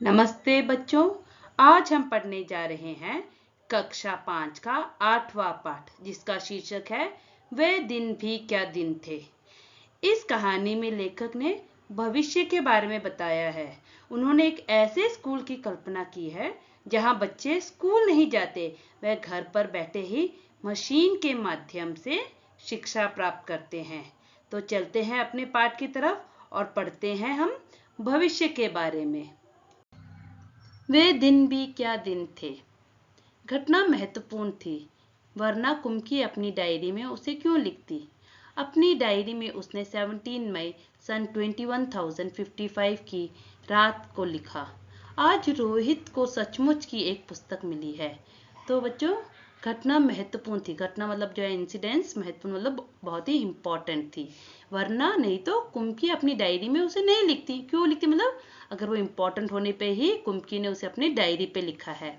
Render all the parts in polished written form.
नमस्ते बच्चों। आज हम पढ़ने जा रहे हैं कक्षा 5 का 8वां पाठ, जिसका शीर्षक है वे दिन भी क्या दिन थे। इस कहानी में लेखक ने भविष्य के बारे में बताया है। उन्होंने एक ऐसे स्कूल की कल्पना की है जहां बच्चे स्कूल नहीं जाते, वे घर पर बैठे ही मशीन के माध्यम से शिक्षा प्राप्त करते हैं। तो चलते हैं अपने पाठ की तरफ और पढ़ते हैं हम भविष्य के बारे में। वे दिन भी क्या दिन थे। घटना महत्वपूर्ण थी, वरना कुमकी अपनी डायरी में उसे क्यों लिखती। अपनी डायरी में उसने 17 मई सन 21,055 की रात को लिखा, आज रोहित को सचमुच की एक पुस्तक मिली है। तो बच्चों, घटना महत्वपूर्ण थी। घटना मतलब जो है इंसिडेंस, महत्वपूर्ण मतलब बहुत ही इंपॉर्टेंट थी, वरना नहीं तो कुमकी अपनी डायरी में उसे नहीं लिखती। क्यों लिखती मतलब अगर वो इम्पोर्टेंट होने पे ही कुमकी ने उसे अपनी डायरी पे लिखा है।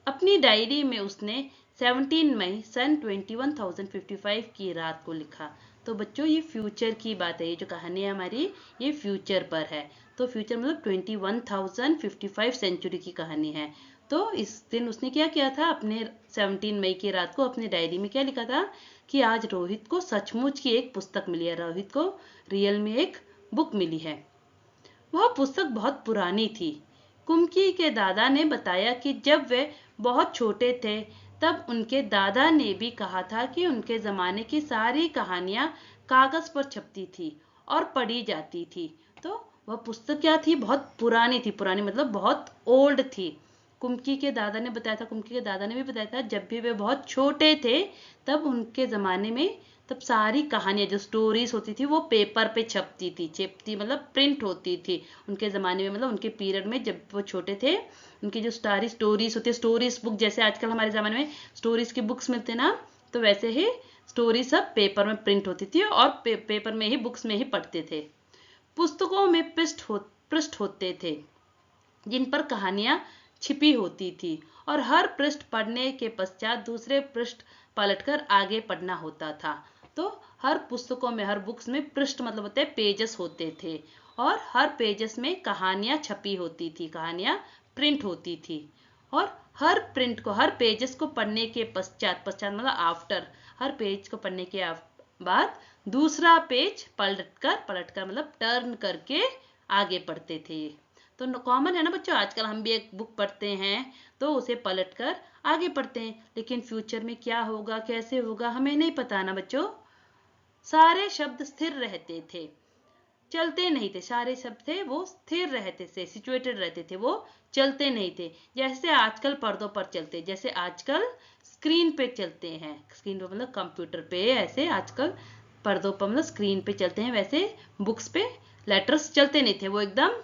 अपनी डायरी में उसने 17 मई सन 21,055 की रात को लिखा। तो बच्चों, ये फ्यूचर की बात है। ये जो कहानी है हमारी, ये फ्यूचर पर है। तो फ्यूचर मतलब 21,055 सेंचुरी की कहानी है। तो इस दिन उसने क्या किया था, अपने 17 मई की रात को अपनी डायरी में क्या लिखा था कि आज रोहित को सचमुच की एक पुस्तक मिली है, रोहित को रियल में एक बुक मिली है। वह पुस्तक बहुत पुरानी थी। कुमकी के दादा ने बताया कि जब वे बहुत छोटे थे तब उनके दादा ने भी कहा था कि उनके ज़माने की सारी कहानियां कागज़ पर छपती थी और पढ़ी जाती थी। तो वह पुस्तक क्या थी, बहुत पुरानी थी। पुरानी मतलब बहुत ओल्ड थी। कुमकी के दादा ने बताया था, कुमकी के दादा ने भी बताया था जब भी वे बहुत छोटे थे तब उनके ज़माने में तब सारी कहानियां जो स्टोरीज होती थी वो पेपर पे छपती मतलब प्रिंट होती थी उनके ज़माने में। मतलब उनके पीरियड में जब वो छोटे थे, उनकी जो सारी स्टोरीज होती है, स्टोरीज बुक, जैसे आजकल हमारे ज़माने में स्टोरीज की बुक्स मिलते ना, तो वैसे ही स्टोरी सब पेपर में प्रिंट होती थी और पेपर में ही, बुक्स में ही पढ़ते थे। पुस्तकों में पृष्ठ होते थे जिन पर कहानियां छिपी होती थी और हर पृष्ठ पढ़ने के पश्चात दूसरे पृष्ठ पलटकर आगे पढ़ना होता था। तो हर पुस्तकों में, हर बुक्स में पृष्ठ मतलब होते हैं पेजेस होते थे और हर पेजेस में कहानियां छपी होती थी, कहानियां प्रिंट होती थी। और हर पेजेस को पढ़ने के पश्चात मतलब आफ्टर, हर पेज को पढ़ने के बाद दूसरा पेज पलटकर मतलब टर्न करके आगे पढ़ते थे। तो कॉमन है ना बच्चों, आजकल हम भी एक बुक पढ़ते हैं तो उसे पलटकर आगे पढ़ते हैं, लेकिन फ्यूचर में क्या होगा, कैसे होगा, हमें नहीं पता ना बच्चों। सारे शब्द स्थिर रहते थे, चलते नहीं थे। सारे शब्द थे वो स्थिर रहते थे, सिचुएटेड रहते थे, वो चलते नहीं थे। जैसे आजकल पर्दों पर चलते, जैसे आजकल स्क्रीन पे चलते हैं, स्क्रीन पे मतलब कंप्यूटर पे, ऐसे आजकल पर्दों पर मतलब स्क्रीन पे चलते हैं, वैसे बुक्स पे लेटर्स चलते नहीं थे, वो एकदम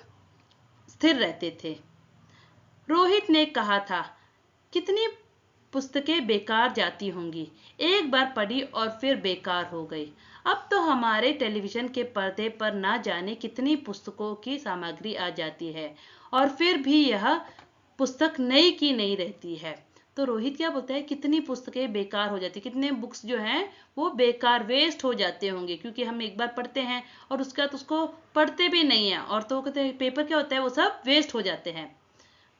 स्थिर रहते थे। रोहित ने कहा था, कितनी पुस्तकें बेकार जाती होंगी, एक बार पढ़ी और फिर बेकार हो गई। अब तो हमारे टेलीविजन के पर्दे पर ना जाने कितनी पुस्तकों की सामग्री आ जाती है और फिर भी यह पुस्तक नई की नई रहती है। तो रोहित क्या बोलता है, कितनी पुस्तकें बेकार हो जाती, कितने बुक्स जो हैं वो बेकार, वेस्ट हो जाते होंगे, क्योंकि हम एक बार पढ़ते हैं और उसके बाद उसको पढ़ते भी नहीं है, और तो कहते हैं पेपर क्या होता है, वो सब वेस्ट हो जाते हैं।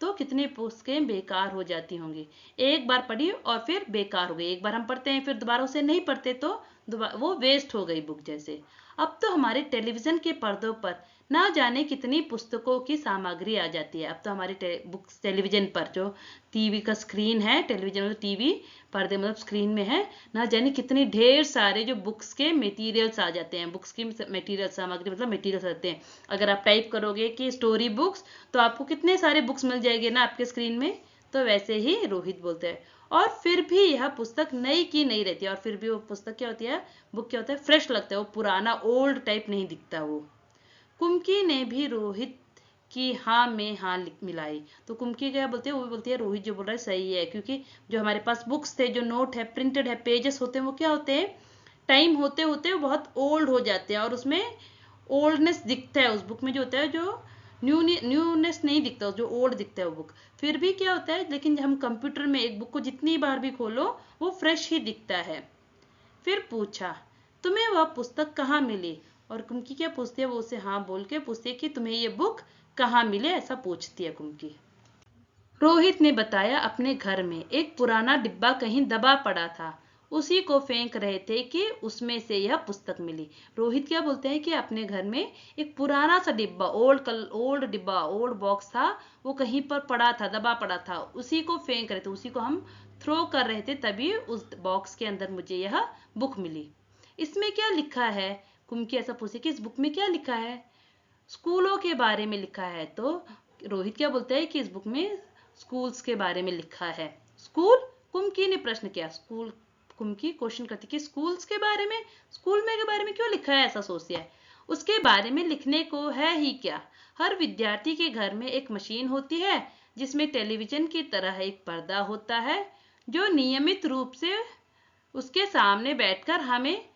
तो कितनी पुस्तकें बेकार हो जाती होंगी, एक बार पढ़ी और फिर बेकार हो गई। एक बार हम पढ़ते हैं फिर दोबारा उसे नहीं पढ़ते तो वो वेस्ट हो गई बुक जैसे। अब तो हमारे टेलीविजन के पर्दों पर ना जाने कितनी पुस्तकों की सामग्री आ जाती है। अब तो हमारे बुक्स टेलीविजन पर, जो टीवी का स्क्रीन है, टेलीविजन मतलब टीवी पर्दे मतलब स्क्रीन में है, ना जाने कितनी ढेर सारे जो बुक्स के मटेरियल्स आ जाते हैं। बुक्स की मटेरियल सामग्री मतलब मटेरियल्स आते हैं। अगर आप टाइप करोगे कि स्टोरी बुक्स तो आपको कितने सारे बुक्स मिल जाएंगे ना आपके स्क्रीन में। तो वैसे ही रोहित बोलते हैं, और फिर भी यह पुस्तक नई की नहीं रहती है, और फिर भी वो पुस्तक क्या होती है, बुक क्या होता है, फ्रेश लगता है, वो पुराना ओल्ड टाइप नहीं दिखता वो। कुमकी ने भी रोहित की हाँ में हाँ मिलाई। तो कुमकी क्या बोलती है, वो भी बोलती है रोहित जो बोल रहा है सही है, क्योंकि जो हमारे पास बुक्स थे, जो नोट है, प्रिंटेड है, पेजेस होते हैं, वो क्या होते हैं, टाइम होते होते वो बहुत ओल्ड हो जाते हैं और उसमें ओल्डनेस दिखता है। उस बुक में जो होता है, जो न्यूनेस नहीं दिखता, जो ओल्ड दिखता है वो बुक। फिर भी क्या होता है, लेकिन हम कंप्यूटर में एक बुक को जितनी बार भी खोलो वो फ्रेश ही दिखता है। फिर पूछा, तुम्हें वह पुस्तक कहाँ मिली। और कुमकी क्या पूछती है, वो उसे हाँ बोल के पूछती है कि तुम्हें ये बुक कहाँ मिले, ऐसा पूछती है कुमकी। रोहित ने बताया अपने घर में एक पुराना डिब्बा कहीं दबा पड़ा था, उसी को फेंक रहे थे कि उसमें से यह पुस्तक मिली। रोहित क्या बोलते हैं कि अपने घर में एक पुराना सा डिब्बा, ओल्ड डिब्बा, ओल्ड बॉक्स था, वो कहीं पर पड़ा था, दबा पड़ा था, उसी को फेंक रहे थे, उसी को हम थ्रो कर रहे थे, तभी उस बॉक्स के अंदर मुझे यह बुक मिली। इसमें क्या लिखा है? कुमकी ऐसा पूछे कि इस बुक में क्या लिखा है? स्कूलों के बारे में लिखा है। तो रोहित क्या बोलता है कि इस बुक में स्कूल्स के बारे में लिखा है। स्कूल? कुमकी ने प्रश्न किया। स्कूल? कुमकी क्वेश्चन करती कि स्कूल्स के बारे में, स्कूल में के बारे में क्यों लिखा है, ऐसा सोचती है। उसके बारे में लिखने को है ही क्या। हर विद्यार्थी के घर में एक मशीन होती है जिसमें टेलीविजन की तरह एक पर्दा होता है, जो नियमित रूप से उसके सामने बैठकर हमें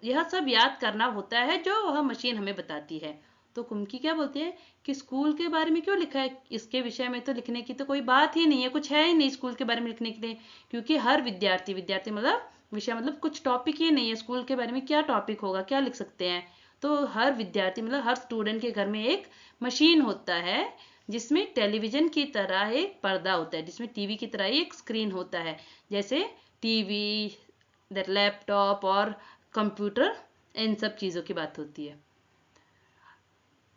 यह सब याद करना होता है जो वह मशीन हमें बताती है। तो कुमकी क्या बोलते हैं कि स्कूल के बारे में क्यों लिखा है, इसके विषय में तो लिखने की तो कोई बात ही नहीं है, कुछ है ही नहीं स्कूल के बारे में लिखने के लिए, क्योंकि हर विद्यार्थी, विद्यार्थी मतलब विषय मतलब कुछ टॉपिक ही नहीं है, स्कूल के बारे में क्या टॉपिक होगा, क्या लिख सकते हैं। तो हर विद्यार्थी मतलब हर स्टूडेंट के घर में एक मशीन होता है जिसमें टेलीविजन की तरह एक पर्दा होता है, जिसमें टीवी की तरह एक स्क्रीन होता है, जैसे टीवी, लैपटॉप और कंप्यूटर, इन सब चीजों की बात होती है।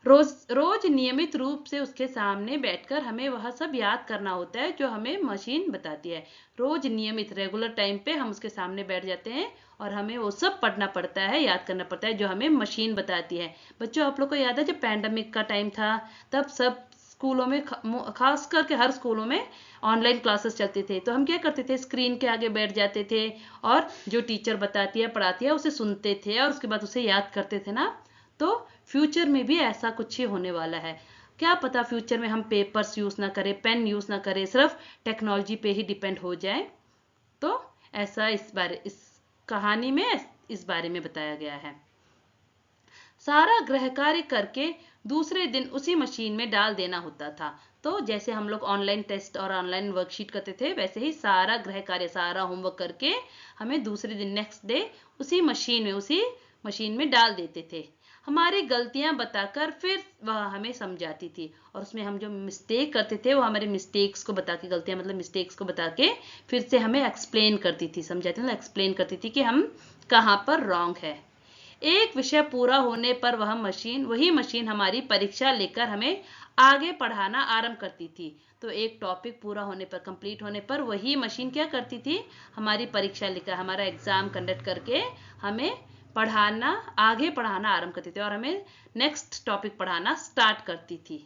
रोज रोज नियमित रूप से उसके सामने बैठकर हमें वह सब याद करना होता है जो हमें मशीन बताती है। रोज नियमित रेगुलर टाइम पे हम उसके सामने बैठ जाते हैं और हमें वो सब पढ़ना पड़ता है, याद करना पड़ता है जो हमें मशीन बताती है। बच्चों, आप लोग को याद है जब पैंडेमिक का टाइम था, तब सब स्कूलों में, खास करके हर स्कूलों में ऑनलाइन क्लासेस चलते थे, तो हम क्या करते थे, स्क्रीन के आगे बैठ जाते थे और जो टीचर बताती है, पढ़ाती है, उसे सुनते थे और उसके बाद उसे याद करते थे ना। तो फ्यूचर में भी ऐसा कुछ ही होने वाला है। क्या पता फ्यूचर में हम पेपर्स यूज ना करें, पेन यूज ना करें, सिर्फ टेक्नोलॉजी पे ही डिपेंड हो जाए। तो ऐसा इस कहानी में इस बारे में बताया गया है। सारा गृह कार्य करके दूसरे दिन उसी मशीन में डाल देना होता था। तो जैसे हम लोग ऑनलाइन टेस्ट और ऑनलाइन वर्कशीट करते थे, वैसे ही सारा गृह कार्य, सारा होमवर्क करके हमें दूसरे दिन, नेक्स्ट डे, उसी मशीन में डाल देते थे। हमारी गलतियां बताकर फिर वह हमें समझाती थी, और उसमें हम जो मिस्टेक करते थे वो हमारे मिस्टेक्स को बता के, गलतियां मतलब मिस्टेक्स को बता के फिर से हमें एक्सप्लेन करती थी, समझाती मतलब एक्सप्लेन करती थी कि हम कहाँ पर रॉन्ग है। एक विषय पूरा होने पर वही मशीन हमारी परीक्षा लेकर हमें आगे पढ़ाना आरंभ करती थी। तो एक टॉपिक पूरा होने पर, कंप्लीट होने पर, वही मशीन क्या करती थी, हमारी परीक्षा लेकर, हमारा एग्जाम कंडक्ट करके हमें आगे पढ़ाना आरंभ करती थी और हमें नेक्स्ट टॉपिक पढ़ाना स्टार्ट करती थी।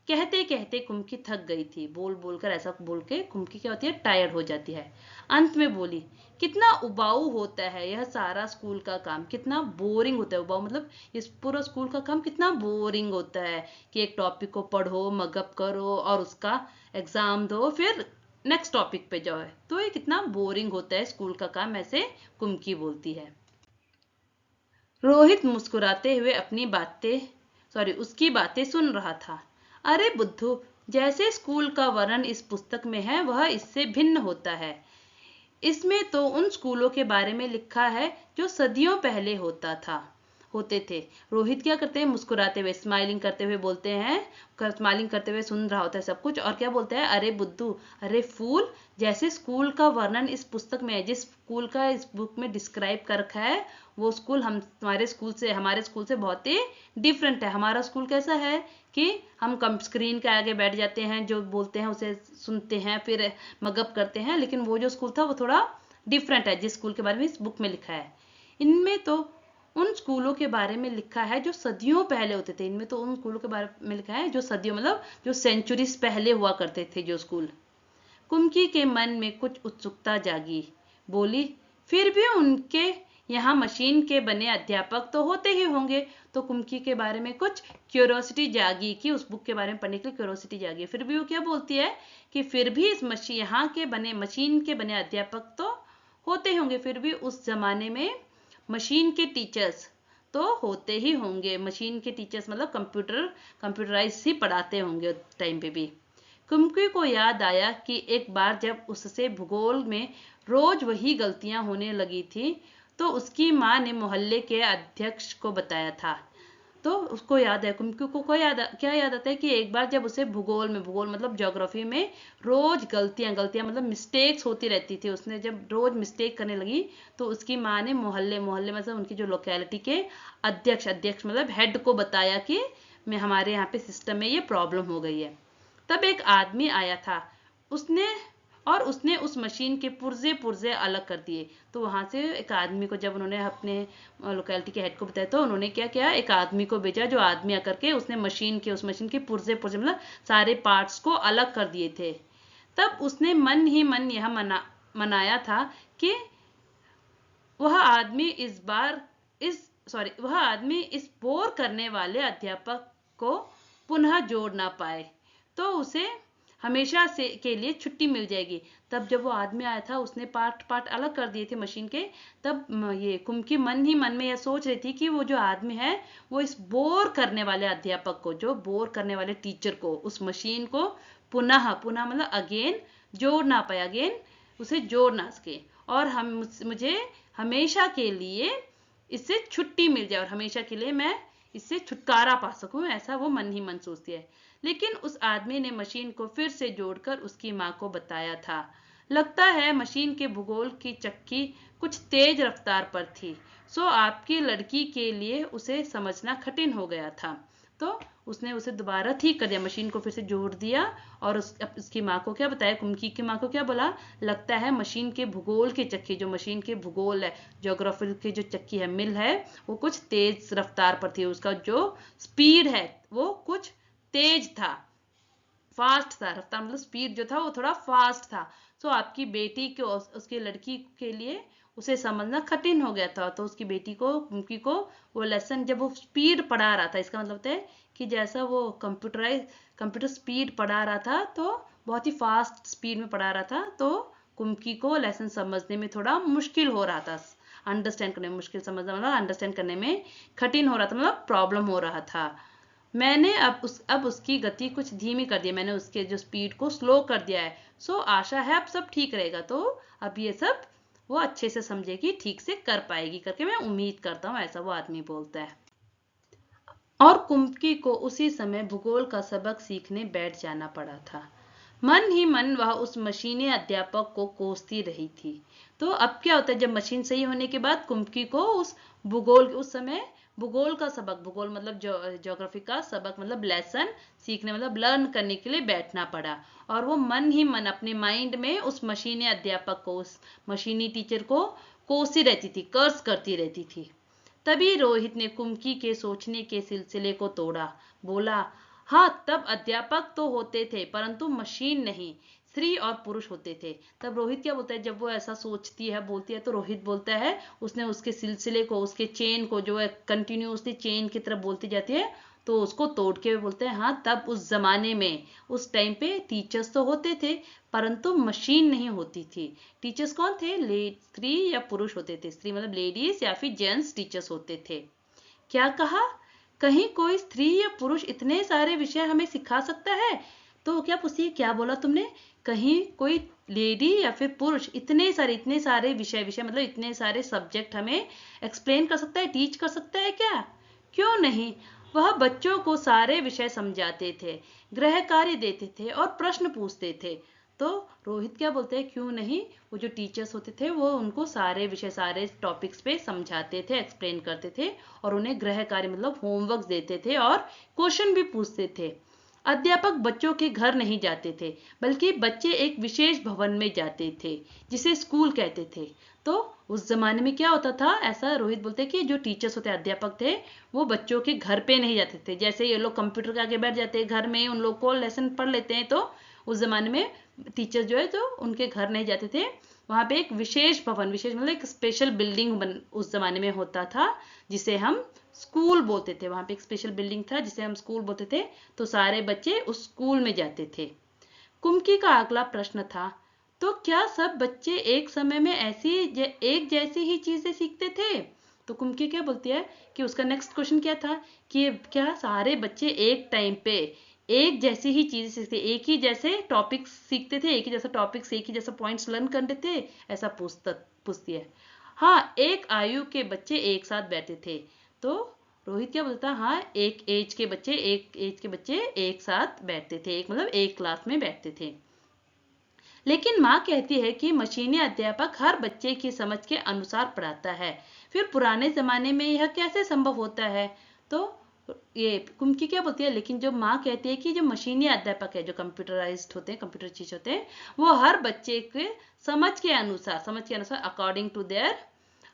कहते कहते कुमकी थक गई थी, बोल बोलकर, ऐसा बोल के कुमकी क्या होती है, टायर्ड हो जाती है। अंत में बोली, कितना उबाऊ होता है यह सारा स्कूल का काम, कितना बोरिंग होता है। उबाऊ मतलब इस पूरा स्कूल का काम कितना बोरिंग होता है कि एक टॉपिक को पढ़ो, मगअप करो और उसका एग्जाम दो, फिर नेक्स्ट टॉपिक पे जाओ। तो ये कितना बोरिंग होता है स्कूल का काम, ऐसे कुमकी बोलती है। रोहित मुस्कुराते हुए उसकी बातें सुन रहा था। अरे बुद्धू, जैसे स्कूल का वर्णन इस पुस्तक में है वह इससे भिन्न होता है। इसमें तो उन स्कूलों के बारे में लिखा है जो सदियों पहले होते थे। रोहित क्या करते हैं, मुस्कुराते हुए, स्माइलिंग करते हुए बोलते हैं, स्माइलिंग करते हुए सुन रहा होता है सब कुछ, और क्या बोलता है, अरे बुद्धू, अरे फूल, जैसे स्कूल का वर्णन इस पुस्तक में है, जिस स्कूल का इस बुक में डिस्क्राइब कर रखा है, वो स्कूल हमारे स्कूल से बहुत ही डिफरेंट है। हमारा स्कूल कैसा है कि हम कम स्क्रीन के आगे बैठ जाते हैं, जो बोलते हैं उसे सुनते हैं, फिर मगअप करते हैं, लेकिन वो जो स्कूल था वो थोड़ा डिफरेंट है जिस स्कूल के बारे में इस बुक में लिखा है। इनमें तो उन स्कूलों के बारे में लिखा है जो सदियों पहले होते थे। इनमें तो उन स्कूलों के बारे में लिखा है जो सदियों मतलब जो सेंचुरीज पहले हुआ करते थे जो स्कूल। कुमकी के मन में कुछ उत्सुकता जागी। बोली, फिर भी उनके यहाँ मशीन के बने अध्यापक तो होते ही होंगे। तो कुमकी के बारे में कुछ क्यूरियोसिटी जागी, कि उस बुक के बारे में पढ़ने के लिए क्यूरियोसिटी जागी। फिर भी वो क्या बोलती है कि फिर भी इस मशीन के बने अध्यापक तो होते ही होंगे, फिर भी उस जमाने में मशीन के टीचर्स तो होते ही होंगे। मशीन के टीचर्स मतलब कंप्यूटराइज ही पढ़ाते होंगे उस टाइम पे भी। कुमकी को याद आया कि एक बार जब उससे भूगोल में रोज वही गलतियां होने लगी थी, तो उसकी माँ ने मोहल्ले के अध्यक्ष को बताया था। तो उसको याद है, कुमकी को क्या याद आता है कि एक बार जब उसे भूगोल मतलब ज्योग्राफी में रोज गलतियां मतलब मिस्टेक्स होती रहती थी, उसने जब रोज मिस्टेक करने लगी तो उसकी माँ ने मोहल्ले मतलब उनकी जो लोकेलिटी के अध्यक्ष मतलब हेड को बताया कि मैं हमारे यहाँ पे सिस्टम में ये प्रॉब्लम हो गई है। तब एक आदमी आया था, उसने उस मशीन के पुर्जे अलग कर दिए। तो वहां से एक आदमी को, जब उन्होंने अपने लोकेलिटी के हेड को बताया तो उन्होंने क्या किया, एक आदमी को भेजा, जो आदमी आकर के उसने उस मशीन के पुर्जे मतलब सारे पार्ट्स को अलग कर दिए थे। तब उसने मन ही मन यह मनाया था कि वह आदमी इस बोर करने वाले अध्यापक को पुनः जोड़ ना पाए, तो उसे हमेशा से के लिए छुट्टी मिल जाएगी। तब जब वो आदमी आया था, उसने पार्ट अलग कर दिए थे मशीन के, तब ये कुमकी मन ही मन में यह सोच रही थी कि वो जो आदमी है वो इस बोर करने वाले अध्यापक को, जो बोर करने वाले टीचर को, उस मशीन को पुनः मतलब अगेन जोड़ ना पाए, अगेन उसे जोड़ ना सके, और मुझे हमेशा के लिए इससे छुट्टी मिल जाए और हमेशा के लिए मैं इससे छुटकारा पा सकूं, ऐसा वो मन ही मन सोचती है। लेकिन उस आदमी ने मशीन को फिर से जोड़कर उसकी माँ को बताया था। लगता है मशीन के भूगोल की चक्की कुछ तेज रफ्तार पर थी, सो आपकी लड़की के लिए उसे समझना कठिन हो गया था। तो उसने उसे दोबारा ठीक कर दिया, मशीन को फिर से जोड़ दिया, और उसकी माँ को क्या बताया, कुमकी की माँ को क्या बोला, लगता है मशीन के भूगोल की चक्की, जो मशीन के भूगोल है, ज्योग्राफी की जो चक्की है, मिल है, वो कुछ तेज रफ्तार पर थी, उसका जो स्पीड है वो कुछ तेज था, फास्ट था, रफ्तार मतलब स्पीड जो था वो थोड़ा फास्ट था। सो आपकी बेटी को, उसकी लड़की के लिए उसे समझना कठिन हो गया था। तो उसकी बेटी को, उनकी को वो लेसन जब वो स्पीड पढ़ा रहा था, इसका मतलब है कि जैसा वो कंप्यूटर स्पीड पढ़ा रहा था, तो बहुत ही फास्ट स्पीड में पढ़ा रहा था, तो कुमकी को लेसन समझने में थोड़ा मुश्किल हो रहा था, अंडरस्टैंड करने में मुश्किल, समझना मतलब अंडरस्टैंड करने में कठिन हो रहा था, मतलब प्रॉब्लम हो रहा था। मैंने अब उसकी गति कुछ धीमी कर दी, मैंने उसके जो स्पीड को स्लो कर दिया है। सो आशा है अब सब ठीक रहेगा, तो अब ये सब वो अच्छे से समझेगी, ठीक से कर पाएगी करके मैं उम्मीद करता हूँ, ऐसा वो आदमी बोलता है। और कुमकी को उसी समय भूगोल का सबक सीखने बैठ जाना पड़ा था। मन ही मन वह उस मशीनी अध्यापक को कोसती रही थी। तो अब क्या होता है, जब मशीन सही होने के बाद कुमकी को उस समय भूगोल का सबक, भूगोल मतलब ज्योग्राफी का सबक मतलब लेसन सीखने मतलब लर्न करने के लिए बैठना पड़ा, और वो मन ही मन अपने माइंड में उस मशीनी अध्यापक को, उस मशीनी टीचर को कोसती रहती थी, कर्स करती रहती थी। तभी रोहित ने कुमकी के सोचने के सिलसिले को तोड़ा, बोला, हाँ, तब अध्यापक तो होते थे परंतु मशीन नहीं, स्त्री और पुरुष होते थे। तब रोहित क्या बोलता है, जब वो ऐसा सोचती है, बोलती है, तो रोहित बोलता है, उसने उसके सिलसिले को, उसके चेन को, जो है कंटिन्यूसली चेन की तरफ बोलती जाती है, तो उसको तोड़ के बोलते हैं, हाँ, तब उस जमाने में, उस टाइम पे टीचर्स तो होते थे परंतु मशीन नहीं होती थी। टीचर्स कौन थे, स्त्री या पुरुष होते थे, स्त्री मतलब लेडीज या फिर जेंट्स टीचर्स होते थे। क्या कहा, कहीं कोई स्त्री या पुरुष इतने सारे विषय हमें सिखा सकता है? तो क्या पूछिए, क्या बोला तुमने, कहीं कोई लेडी या फिर पुरुष इतने सारे विषय मतलब इतने सारे सब्जेक्ट हमें एक्सप्लेन कर सकता है, टीच कर सकता है क्या? क्यों नहीं, वह बच्चों को सारे विषय समझाते थे, गृह कार्य देते थे और प्रश्न पूछते थे। तो रोहित क्या बोलते हैं, क्यों नहीं, वो जो टीचर्स होते थे वो उनको सारे विषय, सारे टॉपिक्स पे समझाते थे, एक्सप्लेन करते थे, और उन्हें गृह कार्य मतलब होमवर्क देते थे और क्वेश्चन भी पूछते थे। अध्यापक बच्चों के घर नहीं जाते थे, बल्कि बच्चे एक विशेष भवन में जाते थे, जिसे स्कूल कहते थे। तो उस जमाने में क्या होता था, ऐसा रोहित बोलते हैं कि जो टीचर्स होते, अध्यापक थे, वो बच्चों के घर पे नहीं जाते थे। जैसे ये लोग कंप्यूटर के आगे बैठ जाते हैं, घर में उन लोग को लेसन पढ़ लेते हैं, तो उस जमाने में टीचर जो है, तो उनके घर नहीं जाते थे। वहां पे एक विशेष भवन, विशेष मतलब एक स्पेशल बिल्डिंग उस जमाने में होता था, जिसे हम स्कूल बोलते थे। वहां पे एक स्पेशल बिल्डिंग था जिसे हम स्कूल बोलते थे, तो सारे बच्चे उस स्कूल में जाते थे। कुमकी का अगला प्रश्न था, तो क्या सब बच्चे एक समय में एक जैसी ही चीजें सीखते थे? तो कुमकी क्या बोलती है कि उसका नेक्स्ट क्वेश्चन क्या था, कि क्या सारे बच्चे एक टाइम पे एक जैसी ही चीजें सीखते, एक ही जैसे टॉपिक्स सीखते थे, एक ही जैसा टॉपिक्स, एक ही जैसा पॉइंट्स लर्न करते थे, ऐसा पूछती है। हाँ, एक आयु के बच्चे एक साथ बैठे थे। तो रोहित क्या बोलता, हाँ एक एज के बच्चे एक साथ बैठते थे, एक मतलब एक क्लास में बैठते थे। लेकिन माँ कहती है कि मशीनी अध्यापक हर बच्चे की समझ के अनुसार पढ़ाता है। फिर पुराने जमाने में यह कैसे संभव होता है? तो ये कुमकी क्या बोलती है, लेकिन जो माँ कहती है कि जो मशीनी अध्यापक है, जो कंप्यूटराइज्ड होते हैं, कंप्यूटर चीज होते हैं, वो हर बच्चे के समझ के अनुसार अकॉर्डिंग टू देयर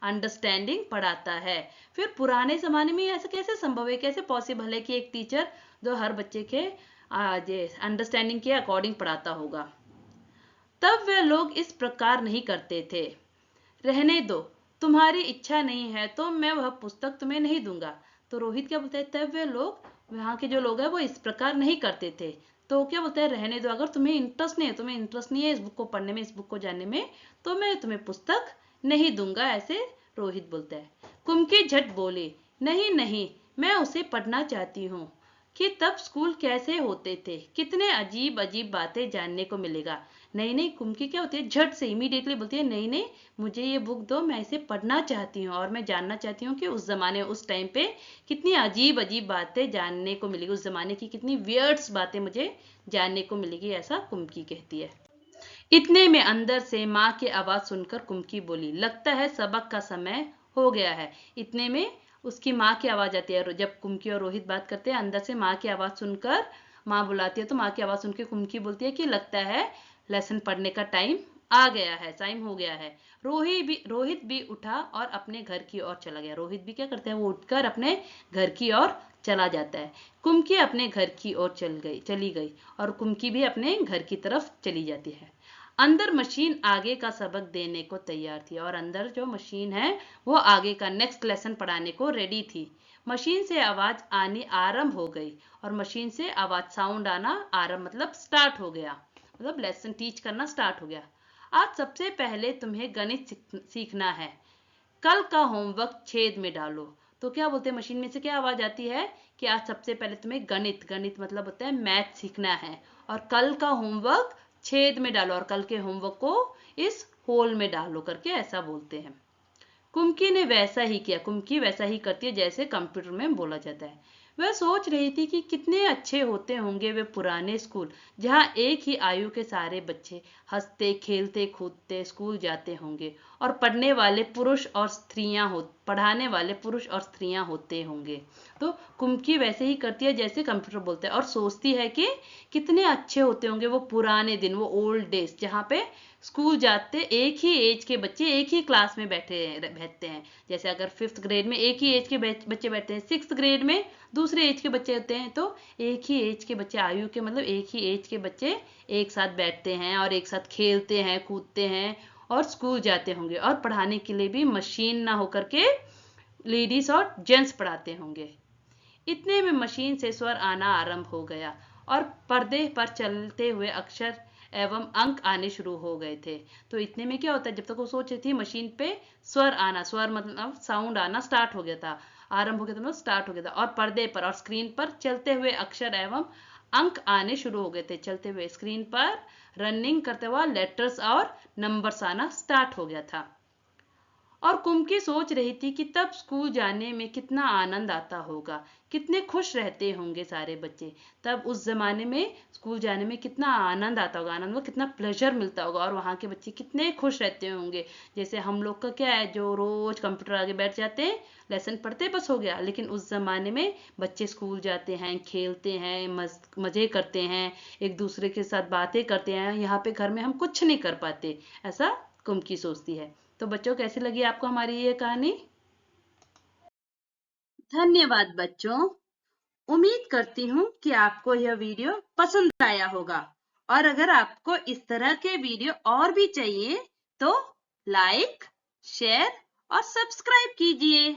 अंडरस्टैंडिंग पढ़ाता है। फिर पुराने जमाने में ऐसा कैसे संभव है, कैसे पॉसिबल है कि एक टीचर जो हर बच्चे के अंडरस्टैंडिंग के अकॉर्डिंग पढ़ाता होगा? तब वे लोग इस प्रकार नहीं करते थे। रहने दो, तुम्हारी इच्छा नहीं है तो मैं वह पुस्तक तुम्हें नहीं दूंगा। तो रोहित क्या बोलता है, तब वे लोग, वहां के जो लोग हैं वो इस प्रकार नहीं करते थे। तो क्या बोलता है, रहने दो, अगर तुम्हें इंटरेस्ट नहीं है इस बुक को पढ़ने में, इस बुक को जानने में, तो मैं तुम्हें पुस्तक नहीं दूंगा, ऐसे रोहित बोलता है। कुमकी झट बोले, नहीं नहीं, मैं उसे पढ़ना चाहती हूँ कि तब स्कूल कैसे होते थे, कितने अजीब अजीब बातें जानने को मिलेगा। नहीं नहीं, कुमकी क्या होती है, झट से इमीडिएटली बोलती है, नहीं नहीं, मुझे ये बुक दो, मैं इसे पढ़ना चाहती हूँ और मैं जानना चाहती हूँ कि उस जमाने, उस टाइम पे कितनी अजीब अजीब बातें जानने को मिलेगी, उस जमाने की कितनी वियर्ड्स बातें मुझे जानने को मिलेगी, ऐसा कुमकी कहती है। इतने में अंदर से माँ की आवाज सुनकर कुमकी बोली, लगता है सबक का समय हो गया है। इतने में उसकी माँ की आवाज आती है। जब कुमकी और रोहित बात करते हैं, अंदर से माँ की आवाज सुनकर माँ बुलाती है, तो माँ की आवाज सुनकर कुमकी बोलती है कि लगता है लेसन पढ़ने का टाइम आ गया है, टाइम हो गया है। रोहित भी उठा और अपने घर की ओर चला गया। रोहित भी क्या करता है, वो उठकर अपने घर की ओर चला जाता है। कुमकी अपने घर की ओर चली गई और कुमकी भी अपने घर की तरफ चली जाती है। अंदर मशीन आगे का सबक देने को तैयार थी, और अंदर जो मशीन है वो आगे का नेक्स्ट लेसन पढ़ाने को रेडी थी। मशीन से आवाज आनी आरंभ हो गई, और मशीन से आवाज साउंड आना आरंभ मतलब स्टार्ट हो गया, मतलब लेसन टीच करना स्टार्ट हो गया। आज सबसे पहले तुम्हें गणित सीखना है, कल का होमवर्क छेद में डालो। तो क्या बोलते हैं, मशीन में से क्या आवाज आती है कि आज सबसे पहले तुम्हें गणित मतलब होता है मैथ सीखना है, और कल का होमवर्क छेद में डालो, और कल के होमवर्क को इस होल में डालो करके ऐसा बोलते हैं। कुमकी ने वैसा ही किया। कुमकी वैसा ही करती है जैसे कंप्यूटर में बोला जाता है। वह सोच रही थी कि कितने अच्छे होते होंगे वे पुराने स्कूल, जहाँ एक ही आयु के सारे बच्चे हंसते खेलते कूदते स्कूल जाते होंगे, और पढ़ाने वाले पुरुष और स्त्रियां होते होंगे। तो कुमकी वैसे ही करती है जैसे कंप्यूटर बोलते हैं, और सोचती है कि कितने अच्छे होते होंगे वो पुराने दिन, वो ओल्ड डेज, जहाँ पे स्कूल जाते एक ही एज के बच्चे एक ही क्लास में बैठते हैं। जैसे अगर 5th ग्रेड में एक ही एज के बच्चे बैठते हैं, 6th ग्रेड में दूसरे एज के बच्चे होते हैं, तो एक ही एज के बच्चे, आयु के मतलब एक ही एज के बच्चे एक साथ बैठते हैं और एक साथ खेलते हैं कूदते हैं और स्कूल जाते होंगे, और पढ़ाने के लिए भी मशीन ना होकर के लेडीज और जेंट्स पढ़ाते होंगे। इतने में मशीन से स्वर आना आरंभ हो गया, और पर्दे पर चलते हुए अक्षर एवं अंक आने शुरू हो गए थे। तो इतने में क्या होता है, जब तक वो सोच रही थी मशीन पे स्वर मतलब साउंड आना स्टार्ट हो गया था, आरंभ हो गया था, मतलब स्टार्ट हो गया था, और पर्दे पर और स्क्रीन पर चलते हुए अक्षर एवं अंक आने शुरू हो गए थे। चलते हुए स्क्रीन पर रनिंग करते हुए लेटर्स और नंबर्स आना स्टार्ट हो गया था। और कुमकी सोच रही थी कि तब स्कूल जाने में कितना आनंद आता होगा, कितने खुश रहते होंगे सारे बच्चे। तब उस जमाने में स्कूल जाने में कितना आनंद आता होगा, आनंद में कितना प्लेजर मिलता होगा, और वहाँ के बच्चे कितने खुश रहते होंगे। जैसे हम लोग का क्या है, जो रोज कंप्यूटर आगे बैठ जाते हैं, लेसन पढ़ते बस हो गया, लेकिन उस जमाने में बच्चे स्कूल जाते हैं, खेलते हैं, मजे करते हैं, एक दूसरे के साथ बातें करते हैं। यहाँ पे घर में हम कुछ नहीं कर पाते, ऐसा कुमकी सोचती है। तो बच्चों, कैसी लगी आपको हमारी ये कहानी? धन्यवाद बच्चों। उम्मीद करती हूँ कि आपको यह वीडियो पसंद आया होगा, और अगर आपको इस तरह के वीडियो और भी चाहिए तो लाइक, शेयर और सब्सक्राइब कीजिए।